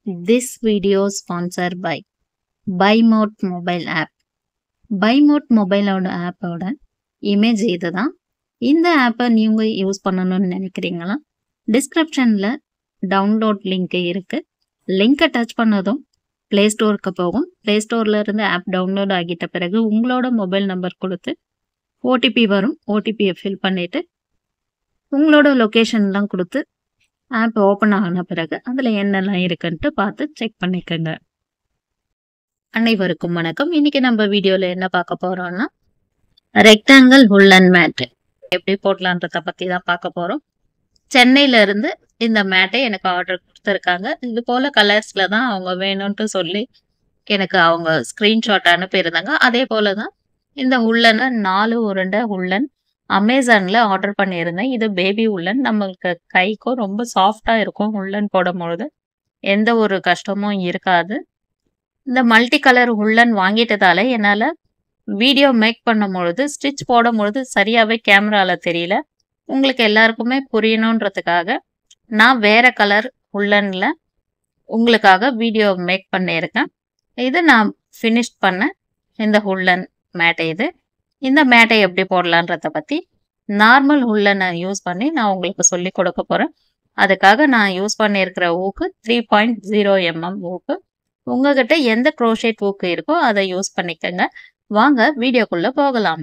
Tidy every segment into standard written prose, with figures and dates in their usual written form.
This video is sponsored by BuyMode mobile app. BuyMode mobile app ஓட image இதுதான். இந்த ஆப்பை நீங்க யூஸ் பண்ணணும்னு நினைக்கிறீங்களா? டிஸ்கிரிப்ஷன்ல டவுன்லோட் லிங்க் இருக்கு. லிங்கை டச் பண்ணதும் பிளே ஸ்டோருக்கு போகும். பிளே ஸ்டோர்ல இருந்து ஆப் டவுன்லோட் ஆகிட்ட பிறகு உங்களோட மொபைல் நம்பர் கொடுத்து ஓடிபி வரும். ஓடிபியை ஃபில் பண்ணிட்டு உங்களோட லொகேஷன்லாம் கொடுத்து ஆப் ஓப்பன் ஆன பிறகு அதில் என்னெல்லாம் இருக்குன்ட்டு பார்த்து செக் பண்ணிக்கோங்க. அனைவருக்கும் வணக்கம். இன்னைக்கு நம்ம வீடியோவில் என்ன பார்க்க போறோம்னா ரெக்டாங்கிள் உல்லன் மேட் எப்படி போடலான்றத பற்றி தான் பார்க்க போகிறோம். சென்னையில இருந்து இந்த மேட்டை எனக்கு ஆர்டர் கொடுத்துருக்காங்க. இது போல கலர்ஸ்ல தான் அவங்க வேணும்ட்டு சொல்லி எனக்கு அவங்க ஸ்க்ரீன்ஷாட் அனுப்பியிருந்தாங்க. அதே போல தான் இந்த உள்ளனை 4 உருண்டை உள்ளன் அமேசான்ல ஆர்டர் பண்ணியிருந்தேன். இது பேபி உள்ளன். நம்மளுக்கு கைக்கும் ரொம்ப சாஃப்டா இருக்கும். உள்ளன் போடும் பொழுது எந்த ஒரு கஷ்டமும் இருக்காது. இந்த மல்டி கலர் உள்ளன் வாங்கிட்டதால என்னால் வீடியோ மேக் பண்ணும் பொழுது ஸ்டிச் போடும் பொழுது சரியாகவே கேமரால தெரியல. உங்களுக்கு எல்லாருக்குமே புரியணுன்றதுக்காக நான் வேற கலர் உள்ளன்ல உங்களுக்காக வீடியோ மேக் பண்ணியிருக்கேன். இது நான் ஃபினிஷ் பண்ண இந்த உள்ளன் மேட்டை. இந்த மேட்டை எப்படி போடலான்றத பற்றி நார்மல் உள்ளனை யூஸ் பண்ணி நான் உங்களுக்கு சொல்லி கொடுக்க போகிறேன். அதுக்காக நான் யூஸ் பண்ணியிருக்கிற ஊக்கு 3.0 mm ஊக்கு. உங்ககிட்ட எந்த க்ரோஷேட் ஊக்கு இருக்கோ அதை யூஸ் பண்ணிக்கோங்க. வாங்க வீடியோக்குள்ளே போகலாம்.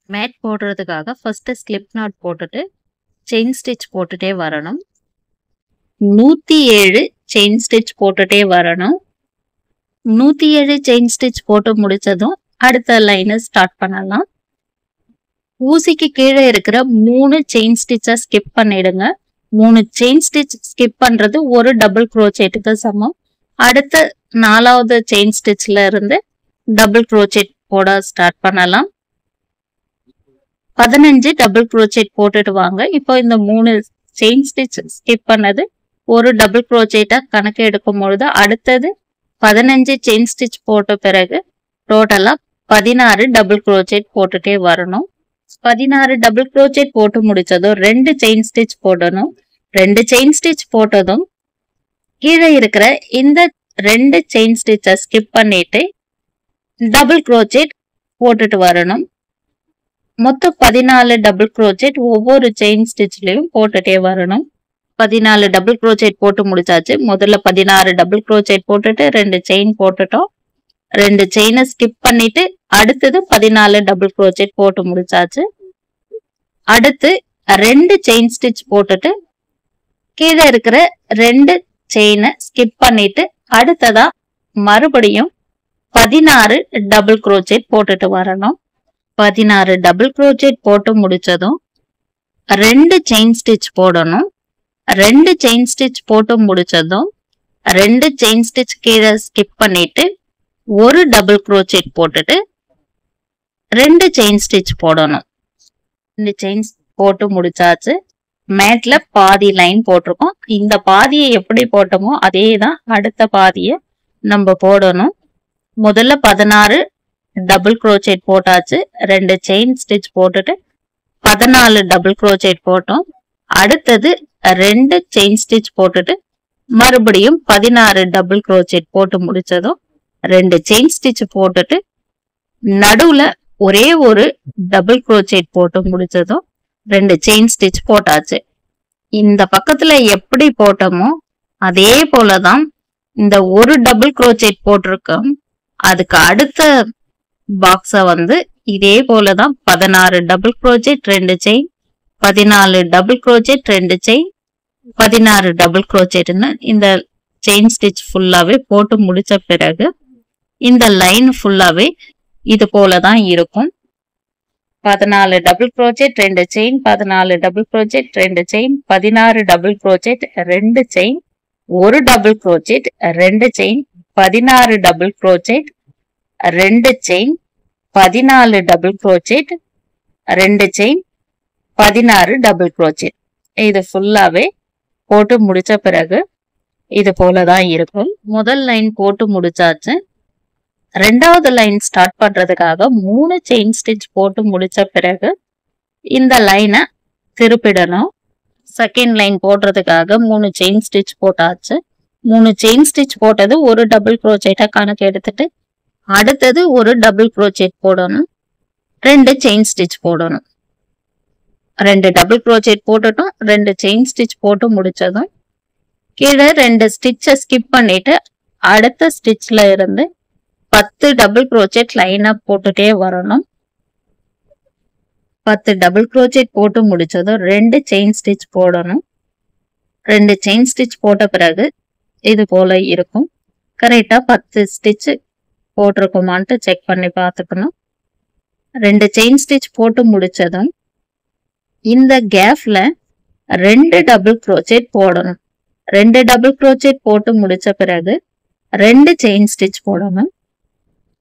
மேட் போடுறதுக்காக ஃபர்ஸ்ட்டு ஸ்லிப் நாட் போட்டுட்டு செயின் ஸ்டிச் போட்டுட்டே வரணும். 107 செயின் ஸ்டிச் போட்டுட்டே வரணும். 107 செயின் ஸ்டிச் போட்டு முடிச்சதும் அடுத்த லைனை ஸ்டார்ட் பண்ணலாம். ஊசிக்கு கீழே இருக்கிற 3 செயின் ஸ்டிச்சை ஸ்கிப் பண்ணிடுங்க. 3 செயின் ஸ்டிச் ஸ்கிப் பண்றது ஒரு டபுள் க்ரோச்சேட்டுக்கு சமம். அடுத்த 4வது செயின் ஸ்டிச்ல இருந்து டபுள் க்ரோச்சேட் போட ஸ்டார்ட் பண்ணலாம். 15 டபுள் க்ரோச்சேட் போட்டுட்டு வாங்க. இப்போ இந்த 3 செயின் ஸ்டிச் ஸ்கிப் பண்ணது ஒரு டபுள் க்ரோச்சேட்டா கணக்கு எடுக்கும் பொழுது அடுத்தது 15 செயின் ஸ்டிச் போட்ட பிறகு டோட்டலா 16 டபுள் க்ரோச்சேட் போட்டுட்டே வரணும். 16 டபுள் க்ரோச்சேட் போட்டு முடிச்சதும் 2 செயின் ஸ்டிச் போடணும். 2 செயின் ஸ்டிச் போட்டதும் கீழே இருக்கிற இந்த 2 செயின் ஸ்டிச்சை ஸ்கிப் பண்ணிட்டு டபுள் க்ரோச்சேட் போட்டுட்டு வரணும். மொத்தம் 14 டபுள் க்ரோச்சேட் ஒவ்வொரு செயின் ஸ்டிச்லயும் போட்டுட்டே வரணும். 14 டபுள் க்ரோச்சேட் போட்டு முடிச்சாச்சு. முதல்ல 16 டபுள் க்ரோச்சேட் போட்டுட்டு 2 செயின் போட்டுட்டோம். 2 செயினை ஸ்கிப் பண்ணிட்டு அடுத்தது 14 டபுள் க்ரோச்சேட் போட்டு முடிச்சாச்சு. அடுத்து 2 செயின் ஸ்டிச் போட்டுட்டு கீழே இருக்கிற 2 செயினை ஸ்கிப் பண்ணிட்டு அடுத்ததா மறுபடியும் 16 டபுள் க்ரோச்சேட் போட்டுட்டு வரணும். 16 டபுள் க்ரோச்சேட் போட்டு முடிச்சதும் 2 செயின் ஸ்டிச் போடணும். 2 செயின் ஸ்டிச் போட்டு முடிச்சதும் 2 செயின் ஸ்டிச் கீழே ஸ்கிப் பண்ணிட்டு ஒரு டபுள் க்ரோச்சேட் போட்டுட்டு 2 செயின் ஸ்டிச் போடணும். 2 செயின் போட்டு முடிச்சாச்சு. மேட்ல பாதி லைன் போட்டிருக்கோம். இந்த பாதியை எப்படி போட்டோமோ அதே தான் அடுத்த பாதியை நம்ம போடணும். முதல்ல 16 டபுள் க்ரோச்சேட் போட்டாச்சு. 2 செயின் ஸ்டிச் போட்டுட்டு 14 டபுள் க்ரோச்சேட் போட்டோம். அடுத்தது 2 செயின் ஸ்டிச் போட்டுட்டு மறுபடியும் 16 டபுள் க்ரோச்சேட் போட்டு முடிச்சதும் 2 செயின் ஸ்டிச் போட்டுட்டு நடுவுல ஒரே ஒரு டபுள் க்ரோச்சேட் போட்டு முடிச்சதும் 2 செயின் ஸ்டிச் போட்டாச்சு. இந்த பக்கத்துல எப்படி போட்டோமோ அதே போலதான் இந்த ஒரு டபுள் க்ரோச்சேட் போட்டிருக்கோம். அதுக்கு அடுத்த பாக்ஸ இதே போலதான் 16 double crochet 2 chain, 14 double crochet 2 chain, 16 double க்ரோச்சேட்னு இந்த செயின் ஸ்டிச் ஃபுல்லாவே போட்டு முடிச்ச பிறகு இந்த லைன் ஃபுல்லாவே இது போலதான் இருக்கும். 14 double crochet 2 chain, 14 double crochet 2 chain, 16 double crochet 2 chain, ஒரு double crochet 2 chain, 16 double crochet 2 chain, 14 double crochet 2 chain, 16 double crochet. இது ஃபுல்லாவே போட்டு முடிச்ச பிறகு இது போலதான் இருக்கும். முதல் லைன் போட்டு முடிச்சாச்சு. 2வது லைன் ஸ்டார்ட் பண்றதுக்காக 3 செயின் ஸ்டிச் போட்டு முடிச்ச பிறகு இந்த லைனை திருப்பிடணும். செகண்ட் லைன் போடுறதுக்காக 3 செயின் ஸ்டிச் போட்டாச்சு. 3 செயின் ஸ்டிச் போட்டது ஒரு டபுள் crochetஆ கணக்கு எடுத்துட்டு அடுத்தது ஒரு டபுள் crochet போடணும், 2 செயின் ஸ்டிச் போடணும். 2 டபுள் crochet போட்டுட்டோம், 2 செயின் ஸ்டிச் போட்டு முடிச்சதும் கீழே 2 ஸ்டிச்சை ஸ்கிப் பண்ணிட்டு அடுத்த ஸ்டிச்ல இருந்து 10 டபுள் crochet லைனா போட்டுட்டே வரணும். 10 டபுள் crochet போட்டு முடிச்சதும் 2 செயின் ஸ்டிச் போடணும். 2 செயின் ஸ்டிச் போட்ட பிறகு இது போல இருக்கும். கரெக்டா 10 ஸ்டிச் போட்டிருக்குமான்ட்டு செக் பண்ணி பார்த்துக்கணும். 2 செயின் ஸ்டிச் போட்டு முடிச்சதும் இந்த கேப்ல 2 டபுள் crochet போடணும். 2 டபுள் crochet போட்டு முடிச்ச பிறகு 2 செயின் ஸ்டிச் போடணும்.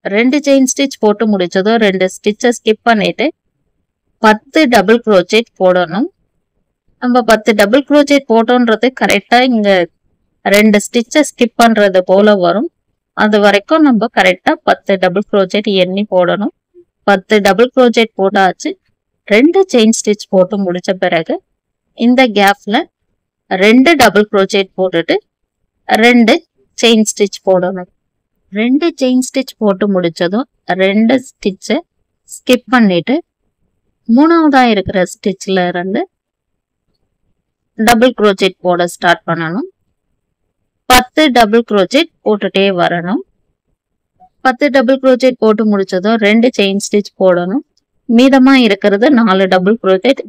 2 செயின் ஸ்டிச் போட்டு முடிச்சதும் 2 ஸ்டிச்சை ஸ்கிப் பண்ணிட்டு 10 டபுள் crochet போடணும். நம்ம 10 டபுள் crochet போட்டோன்றது கரெக்டா இங்க 2 ஸ்டிச்சை ஸ்கிப் பண்றது போல வரும். அது வரைக்கும் நம்ம கரெக்டா 10 டபுள் crochet எண்ணி போடணும். 10 டபுள் crochet போட்டாச்சு. 2 செயின் ஸ்டிச் போட்டு முடிச்ச பிறகு இந்த கேப்ல 2 டபுள் crochet போட்டுட்டு 2 செயின் ஸ்டிச் போடணும். 2 செயின் ஸ்டிச் போட்டு முடிச்சதும் 2 ஸ்டிச்சை ஸ்கிப் பண்ணிட்டு மூணாவதா இருக்கிற ஸ்டிச்ல இருந்து டபுள் crochet போட ஸ்டார்ட் பண்ணணும். 10 டபுள் crochet போட்டுட்டே வரணும். 10 டபுள் crochet போட்டு முடிச்சதும் 2 செயின் ஸ்டிச் போடணும். மீதமா இருக்கிறது 4 டபுள் crochet.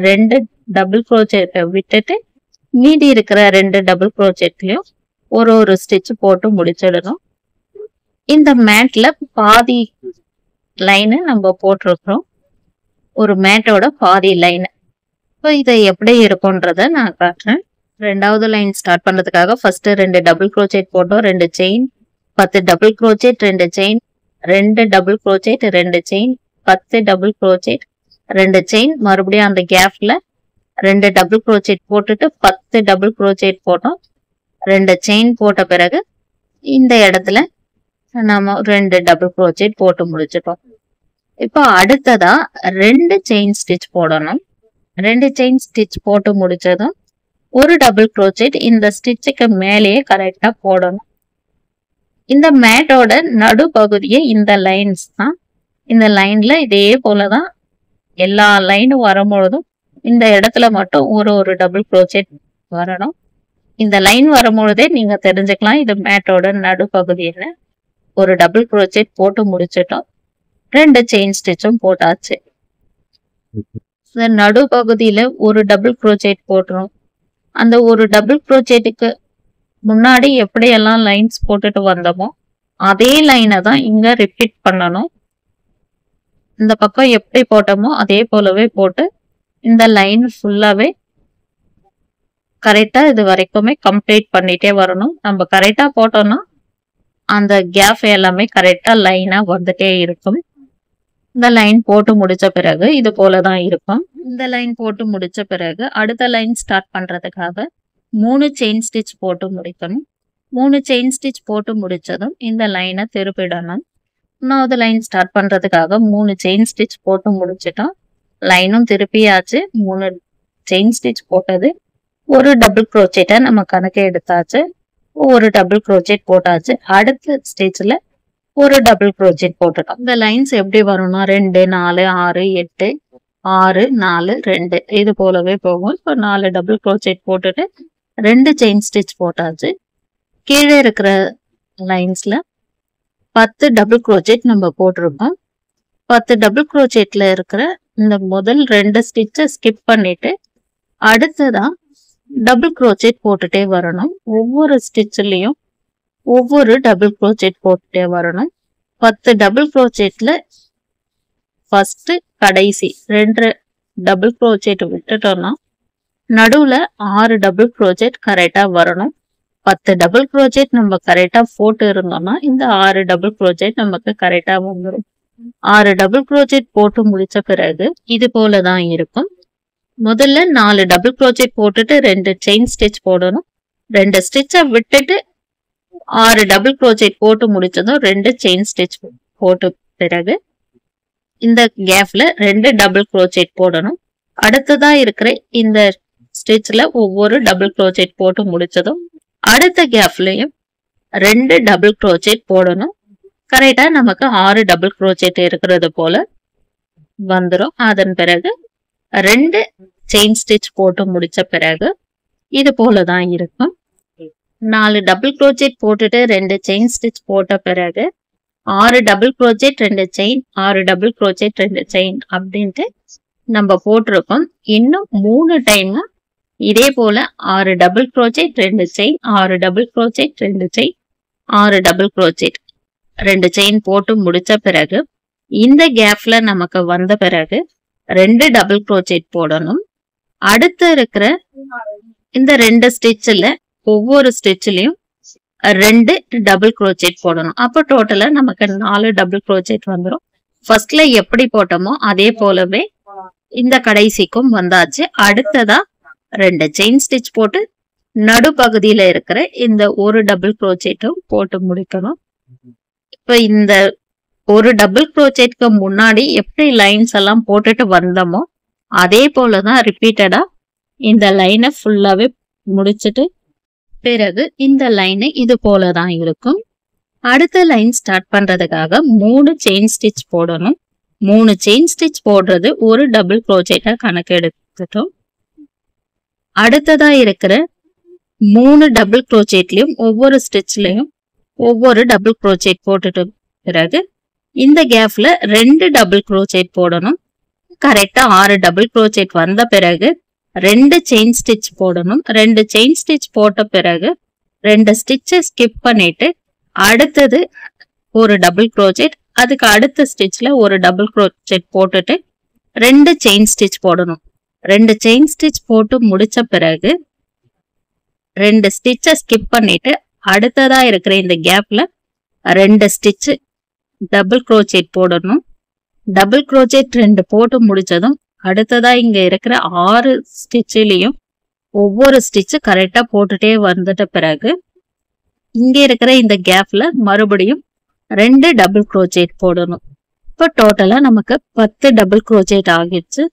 2 டபுள் crochet விட்டுட்டு மீதி இருக்கிற 2 டபுள் crochetலயும் ஒரு ஸ்டிச் போட்டு முடிச்சிடணும். இந்த மேட்ல பாதி லைன் நம்ம போட்டிருக்கிறோம், ஒரு மேட்டோட பாதி லைன். இப்போ இதை எப்படி இருக்கும்ன்றத நான் காட்டுறேன். ரெண்டாவது லைன் ஸ்டார்ட் பண்றதுக்காக ஃபர்ஸ்ட் 2 டபுள் crochet போட்டோம், 2 chain, 10 double crochet, 2 chain, 2 double crochet, 2 chain, 10 double crochet, 2 chain, மறுபடியும் அந்த கேப்ல 2 டபுள் crochet போட்டுட்டு 10 டபுள் crochet போட்டோம். 2 செயின் போட்ட பிறகு இந்த இடத்துல நம்ம 2 டபுள் crochet போட்டு முடிச்சிட்டோம். இப்போ அடுத்ததா 2 செயின் ஸ்டிச் போடணும். 2 செயின் ஸ்டிச் போட்டு முடிச்சதும் ஒரு டபுள் crochet இந்த ஸ்டிச்சுக்கு மேலேயே கரெக்டா போடணும். இந்த மேட்டோட நடு பகுதியை இந்த லைன்ஸ் தான். இந்த லைன்ல இதே போலதான் எல்லா லைனும் வரும்பொழுதும் இந்த இடத்துல மட்டும் ஒரு டபுள் crochet வரணும். இந்த லைன் வரும்பொழுதே நீங்க தெரிஞ்சுக்கலாம் இது மேட்டோட நடு பகுதின்னு. ஒரு டபுள் crochet போட்டு முடிச்சிட்டோம், 2 செயின் ஸ்டிச்சும் போட்டாச்சு. நடு பகுதியில ஒரு டபுள் crochet போட்டுரும். அந்த ஒரு டபுள் crochetக்கு முன்னாடி எப்படியெல்லாம் லைன்ஸ் போட்டுட்டு வந்தோமோ அதே லைனை தான் இங்க ரிப்பீட் பண்ணணும். இந்த பக்கம் எப்படி போட்டோமோ அதே போலவே போட்டு இந்த லைன் ஃபுல்லாவே கரெக்டா இது வரைக்குமே கம்ப்ளீட் பண்ணிட்டே வரணும். நம்ம கரெக்டா போட்டோம்னா அந்த கேப் எல்லாமே கரெக்டா லைனா வந்துட்டே இருக்கும். இந்த லைன் போட்டு முடிச்ச பிறகு இது போலதான் இருக்கும். இந்த லைன் போட்டு முடிச்ச பிறகு அடுத்த லைன் ஸ்டார்ட் பண்றதுக்காக 3 செயின் ஸ்டிச் போட்டு முடிக்கணும். 3 செயின் ஸ்டிச் போட்டு முடிச்சதும் இந்த லைனை திருப்பிடணும். மூணாவது லைன் ஸ்டார்ட் பண்றதுக்காக 3 செயின் ஸ்டிச் போட்டு முடிச்சிட்டோம். லைனும் திருப்பியாச்சு. 3 செயின் ஸ்டிச் போட்டது ஒரு டபுள் crochet நம்ம கணக்கு எடுத்தாச்சு. ஒரு டபுள் crochet போட்டாச்சு. அடுத்த ஸ்டிச்ல ஒரு டபுள் crochet போட்டுட்டோம். இந்த லைன்ஸ் எப்படி வரும்னா 2 4 6 8 6 4 2 இது போலவே போகும். இப்போ 4 டபுள் crochet போட்டுட்டு 2 செயின் ஸ்டிச் போட்டாச்சு. கீழே இருக்கிற லைன்ஸ்ல 10 டபுள் crochet நம்ம போட்டிருக்கோம். 10 டபுள் crochetல இருக்கிற இந்த முதல் 2 ஸ்டிச்சை ஸ்கிப் பண்ணிட்டு அடுத்ததா டபுள் crochet போட்டுட்டே வரணும். ஒவ்வொரு ஸ்டிச்லயும் ஒவ்வொரு டபுள் crochet போட்டுட்டே வரணும். 10 டபுள் crochetல ஃபர்ஸ்ட் கடைசி 2 டபுள் crochet விட்டுட்டோம்னா நடுவுல 6 டபுள் crochet கரெக்டா வரணும். 10 டபுள் crochet நம்ம கரெக்டா போட்டு இருந்தோம்னா இந்த 6 டபுள் crochet நமக்கு கரெக்டா வந்துடும். 6 டபுள் crochet போட்டு முடிச்ச பிறகு இது போலதான் இருக்கும். முதல்ல 4 டபுள் crochet போட்டுட்டு 2 செயின் ஸ்டிச் போடணும். 2 ஸ்டிச்சை விட்டுட்டு 6 டபுள் crochet போட்டு முடிச்சதும் 2 செயின் ஸ்டிச் போட்டு பிறகு இந்த கேப்ல 2 டபுள் crochet போடணும். அடுத்ததா இருக்கிற இந்த ஸ்டிச்ல ஒவ்வொரு டபுள் crochet போட்டு முடிச்சதும் அடுத்த கேப்லயும் 2 டபுள் crochet போடணும். கரெக்டா நமக்கு 6 டபுள் crochet இருக்கிறது போல வந்துரும். அதன் பிறகு 2 செயின் ஸ்டிச் போட்டு முடிச்ச பிறகு இது போலதான் இருக்கும். 4 டபுள் crochet போட்டுட்டு 2 செயின் ஸ்டிச் போட்ட பிறகு 6 double crochet 2 chain 6 double crochet 2 chain அப்படின்ட்டு நம்ம போட்டிருக்கோம். இன்னும் 3 டைம் இதே போல 6 double crochet 2 chain 6 double crochet 2 chain 6 double crochet 2 chain போட்டு முடிச்ச பிறகு இந்த கேப்ல நமக்கு வந்த பிறகு 2 டபுள் crochet போடணும். அடுத்து இருக்கிற இந்த 2 ஸ்டிச்ல ஒவ்வொரு ஸ்டிச்லயும் 2 டபுள் crochet போடணும். அப்ப டோட்டலா நமக்கு 4 டபுள் crochet வந்துடும். ஃபர்ஸ்ட்ல எப்படி போட்டோமோ அதே போலவே இந்த கடைசிக்கும் வந்தாச்சு. அடுத்ததா 2 செயின் ஸ்டிச் போட்டு நடுப்பகுதியில இருக்கிற இந்த ஒரு டபுள் crochetம் போட்டு முடிக்கணும். இப்ப இந்த ஒரு டபுள் crochetக்கு முன்னாடி எப்படி லைன்ஸ் எல்லாம் போட்டுட்டு வந்தோமோ அதே போலதான் ரிப்பீட்டடா இந்த லைனை ஃபுல்லாவே முடிச்சுட்டு பிறகு இந்த லைனை இது போலதான் இருக்கும். அடுத்த லைன் ஸ்டார்ட் பண்றதுக்காக 3 செயின் ஸ்டிச் போடணும். 3 செயின் ஸ்டிச் போடுறது ஒரு டபுள் crochetஆ கணக்கு எடுத்துட்டோம். அடுத்ததா இருக்கிற 3 டபுள் crochetலயும் ஒவ்வொரு ஸ்டிச்லயும் ஒவ்வொரு டபுள் crochet போட்டுட்டு பிறகு இந்த கேப்ல 2 டபுள் crochet போடணும். கரெக்டா 6 டபுள் crochet வந்த பிறகு 2 செயின் ஸ்டிச் போடணும். 2 செயின் ஸ்டிச் போட்ட பிறகு 2 ஸ்டிச்சை ஸ்கிப் பண்ணிட்டு அடுத்தது ஒரு டபுள் crochet, அதுக்கு அடுத்த ஸ்டிச்ல ஒரு டபுள் crochet போட்டுட்டு 2 செயின் ஸ்டிச் போடணும். 2 செயின் ஸ்டிச் போட்டு முடிச்ச பிறகு 2 ஸ்டிச்சை ஸ்கிப் பண்ணிட்டு அடுத்ததா இருக்கிற இந்த கேப்ல 2 ஸ்டிச் டபுள் crochet போடணும். டபுள் crochet 2 போட்டு முடிச்சதும் அடுத்ததா இங்க இருக்கிற 6 ஸ்டிச்லயும் ஒவ்வொரு ஸ்டிச் கரெக்டா போட்டுட்டே வந்துட்ட பிறகு இங்க இருக்கிற இந்த கேப்ல மறுபடியும் 2 டபுள் crochet போடணும். இப்ப டோட்டலா நமக்கு 10 டபுள் crochet ஆகிடுச்சு.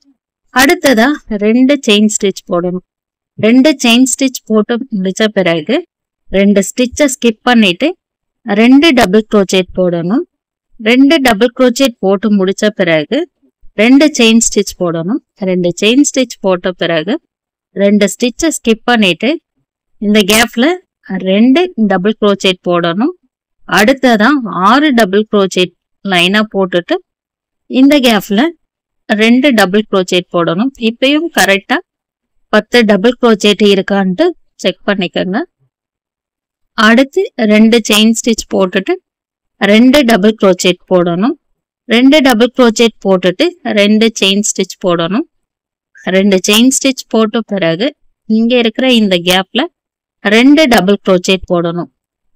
அடுத்ததா 2 செயின் ஸ்டிச் போடணும். 2 செயின் ஸ்டிச் போட்டு முடிச்ச பிறகு 2 ஸ்டிச்சை ஸ்கிப் பண்ணிட்டு 2 டபுள் crochet போடணும். 2 டபுள் crochet போட்டு முடிச்ச பிறகு 2 செயின் ஸ்டிச் போடணும். 2 செயின் ஸ்டிச் போட்ட பிறகு 2 ஸ்டிச்சை ஸ்கிப் பண்ணிட்டு இந்த கேப்ல 2 டபுள் crochet போடணும். அடுத்ததான் 6 டபுள் crochet லைனா போட்டுட்டு இந்த கேப்ல 2 டபுள் crochet போடணும். இப்பயும் கரெக்டா 10 டபுள் crochet இருக்கான்ட்டு செக் பண்ணிக்கோங்க. அடுத்து 2 செயின் ஸ்டிச் போட்டுட்டு 2 டபுள் crochet போடணும். 2 டபுள் crochet போட்டுட்டு 2 செயின் ஸ்டிச் போடணும். 2 செயின் ஸ்டிச் போட்ட பிறகு இங்க இருக்கிற இந்த கேப்ல 2 டபுள் crochet போடணும்.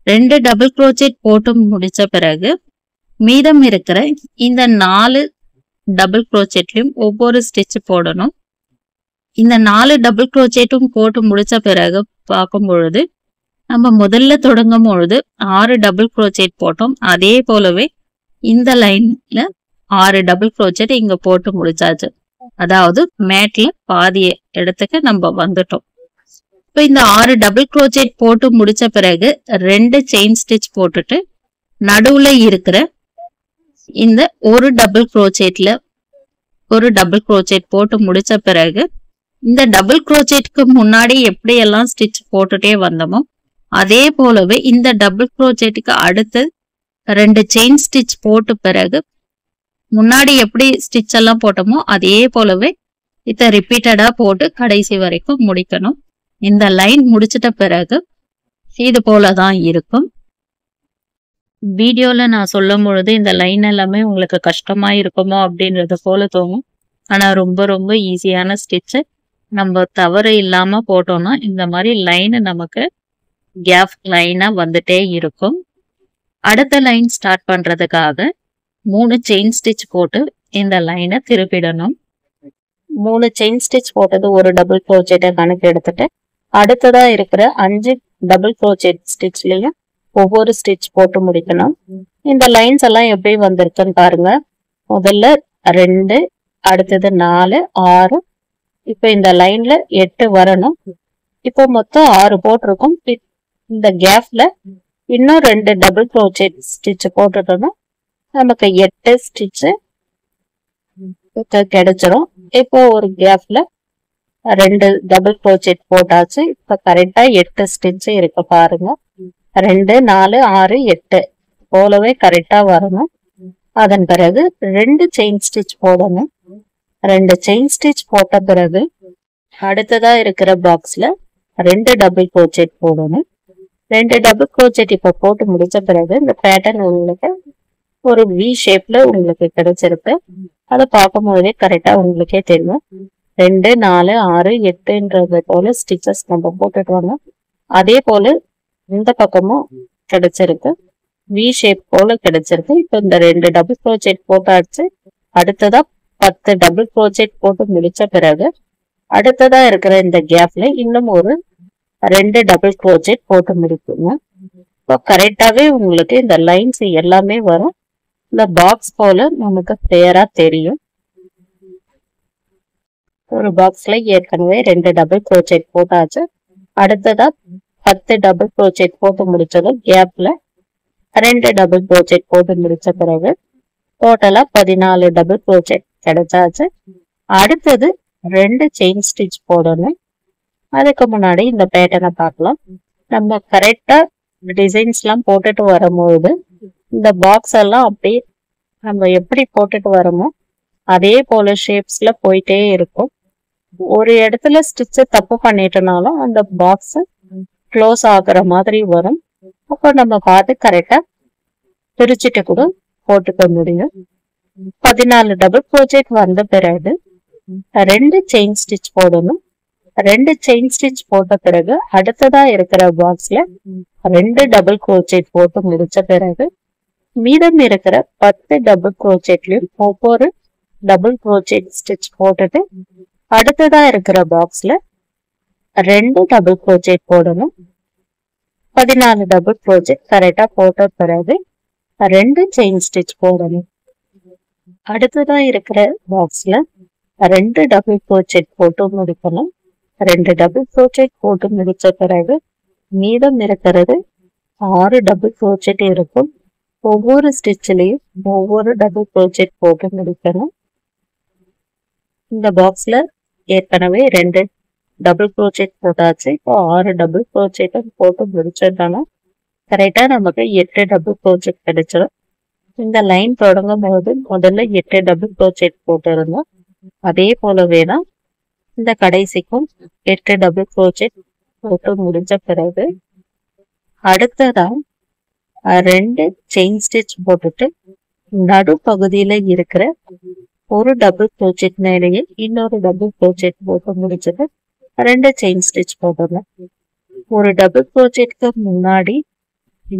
2 டபுள் crochet போட்டு முடிச்ச பிறகு மீதம் இருக்கிற இந்த 4 டபுள் crochetலயும் ஒவ்வொரு ஸ்டிச் போடணும். இந்த 4 டபுள் crochetம் போட்டு முடிச்ச பிறகு பார்க்கும் பொழுது நம்ம முதல்ல தொடங்கும் பொழுது 6 டபுள் crochet போட்டோம். அதே போலவே இந்த லைன்ல 6 டபுள் crochet இங்க போட்டு முடிச்சாச்சு. அதாவது மேட்ல பாதி இடத்துக்கு நம்ம வந்துட்டோம். இப்ப இந்த 6 டபுள் crochet போட்டு முடிச்ச பிறகு 2 செயின் ஸ்டிச் போட்டுட்டு நடுவுல இருக்கிற இந்த ஒரு டபுள் crochetல ஒரு டபுள் crochet போட்டு முடிச்ச பிறகு இந்த டபுள் crochetக்கு முன்னாடி எப்படி எல்லாம் ஸ்டிச் போட்டுட்டே வந்தோமோ அதே போலவே இந்த டபுள் crochetக்கு அடுத்து 2 செயின் ஸ்டிச் போட்ட பிறகு முன்னாடி எப்படி ஸ்டிச் எல்லாம் போட்டோமோ அதே போலவே இத ரிப்பீட்டடா போட்டு கடைசி வரைக்கும் முடிக்கணும். இந்த லைன் முடிச்சிட்ட பிறகு இது போலதான் இருக்கும். வீடியோல நான் சொல்லும் பொழுது இந்த லைன் எல்லாமே உங்களுக்கு கஷ்டமா இருக்குமோ அப்படின்றது போல தோணும். ஆனா ரொம்ப ரொம்ப ஈஸியான ஸ்டிச். நம்ம தவறு இல்லாம போட்டோம்னா இந்த மாதிரி லைன் நமக்கு கேப் லைனா வந்துட்டே இருக்கும். அடுத்த லைன் ஸ்டார்ட் பண்றதுக்காக 3 செயின் ஸ்டிச் போட்டு இந்த லைனை திருப்பிடணும். 3 செயின் ஸ்டிச் போட்டது ஒரு டபுள் crochet கணக்கு எடுத்துட்டு அடுத்ததா இருக்கிற 5 டபுள் crochet ஸ்டிச்லயும் ஒவ்வொரு ஸ்டிச் போட்டு முடிக்கணும். இந்த லைன்ஸ் எல்லாம் எப்படி வந்திருக்குன்னு பாருங்க. முதல்ல 2, அடுத்தது 4, 6, இப்ப இந்த லைன்ல 8 வரணும். இப்போ மொத்தம் 6 போட்டிருக்கும். இந்த கேப்ல இன்னும் 2 டபுள் crochet ஸ்டிச் போட்டுட்டோம்னா நமக்கு 8 ஸ்டிச் கிடைச்சிரும். இப்போ ஒரு கேப்ல 2 டபுள் crochet போட்டாச்சு. இப்ப கரெக்டா 8 ஸ்டிச் இருக்கு பாருங்க. 2 4 6 8 போலவே கரெக்டா வரணும். அதன் பிறகு 2 செயின் ஸ்டிச் போடணும். 2 செயின் ஸ்டிச் போட்ட பிறகு அடுத்ததா இருக்கிற பாக்ஸ்ல 2 டபுள் crochet போடணும். 2 டபுள் crochet இப்ப போட்டு முடிச்ச பிறகு இந்த பேட்டர்ன் உங்களுக்கு ஒரு வி ஷேப்ல உங்களுக்கு கிடைச்சிருக்கு. அதை பார்க்கும் போதே கரெக்டா உங்களுக்கே தெரியும். 2 4 6 8ன்றது போல ஸ்டிச்சஸ் நம்ம போட்டுட்டு வாங்க. அதே போல இந்த பக்கமும் கிடைச்சிருக்கு. வி ஷேப் போல கிடைச்சிருக்கு. இப்ப இந்த 2 டபுள் crochet போட்டாச்சு. அடுத்ததா 10 டபுள் crochet போட்டு முடிச்ச பிறகு அடுத்ததா இருக்கிற இந்த கேப்ல இன்னும் ஒரு 2 டபுள் crochet போட்டு முடிக்குங்க. இப்போ கரெக்டாவே உங்களுக்கு இந்த லைன்ஸ் எல்லாமே வரும். இந்த பாக்ஸ் போல நமக்கு கிளியரா தெரியும். ஒரு பாக்ஸ்ல ஏற்கனவே 2 டபுள் crochet போட்டாச்சு. அடுத்ததா 10 டபுள் crochet போட்டு முடிச்சதும் கேப்ல 2 டபுள் crochet போட்டு முடிச்ச பிறகு டோட்டலா 14 டபுள் crochet கிடைச்சாச்சு. அடுத்தது 2 செயின் ஸ்டிச் போடணும். அதுக்கு முன்னாடி இந்த பேட்டர்னை பார்க்கலாம். நம்ம கரெக்டா டிசைன்ஸ் எல்லாம் போட்டுட்டு வரும்போது இந்த பாக்ஸ் எல்லாம் அப்படியே நம்ம எப்படி போட்டுட்டு வரோமோ அதே போல ஷேப்ஸ்ல போயிட்டே இருக்கும். ஒரு இடத்துல ஸ்டிச் தப்பு பண்ணிட்டனாலும் அந்த பாக்ஸ் க்ளோஸ் ஆகுற மாதிரி வரும். அப்போ நம்ம பார்த்து கரெக்டா பிரிச்சுட்டு கூட போட்டுக்க முடியும். 14 டபுள் crochet வந்த பிறகு 2 செயின் ஸ்டிச் போடணும். 2 செயின் ஸ்டிச் போட்ட பிறகு அடுத்ததா இருக்கிற பாக்ஸ்ல 2 டபுள் crochet போட்டு முடிச்ச பிறகு மீதம் இருக்கிற 10 டபுள் crochetலயும் ஒவ்வொரு டபுள் crochet ஸ்டிச் போட்டுட்டு அடுத்ததா இருக்கிற பாக்ஸ்ல 2 டபுள் crochet போடணும். 14 டபுள் crochet கரெக்டா போட்ட பிறகு 2 செயின் ஸ்டிச் போடணும். அடுத்ததா இருக்கிற பாக்ஸ்ல 2 டபுள் crochet போட்டு முடிக்கணும். 2 டபுள் crochet போட்டு முடிச்ச பிறகு மீதம் இருக்கிறது 6 டபுள் crochet இருக்கும். ஒவ்வொரு ஸ்டிச்லயும் ஒவ்வொரு டபுள் crochet போட்டு முடிக்கணும். இந்த பாக்ஸ்ல ஏற்கனவே 2 டபுள் crochet போட்டாச்சு. இப்போ 6 டபுள் crochet போட்டு முடிச்சதுனால கரெக்டா நமக்கு 8 டபுள் crochet கிடைச்சிடும். இந்த லைன் தொடங்கும் போது முதல்ல 8 டபுள் crochet போட்டிருந்தோம். அதே போலவே தான் இந்த கடைசிக்கும் 8 டபுள் crochet போட்டு முடிஞ்ச பிறகு அடுத்ததா 2 செயின் ஸ்டிச் போட்டுட்டு நடு பகுதியில இருக்கிற ஒரு டபுள் crochet மேலேயே இன்னொரு டபுள் crochet போட்டு முடிச்சது 2 செயின் ஸ்டிச் போட்டுடலாம். ஒரு டபுள் crochetக்கு முன்னாடி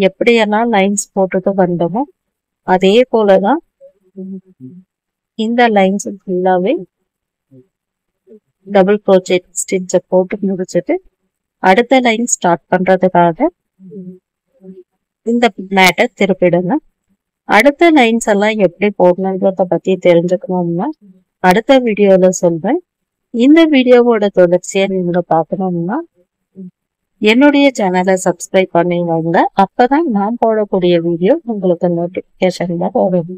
எப்படியெல்லாம் லைன்ஸ் போட்டுட்டு வந்தோமோ அதே போலதான் இந்த லைன்ஸ் ஃபுல்லாவே டபுள் crochet ஸ்டிச்ச போட்டு முடிச்சுட்டு அடுத்த லைன் ஸ்டார்ட் பண்றதுக்காக இந்த மேட்டை திருப்பிடுங்க. அடுத்த லைன்ஸ் எல்லாம் எப்படி போடணுன்றத பத்தி தெரிஞ்சுக்கணும்னா அடுத்த வீடியோல சொல்றேன். இந்த வீடியோவோட தொடர்ச்சியை நீங்க பார்க்கணும்னா என்னுடைய சேனலை சப்ஸ்கிரைப் பண்ணிவாங்க. அப்பதான் நான் போடக்கூடிய வீடியோ உங்களுக்கு நோட்டிபிகேஷன்ல வரும்.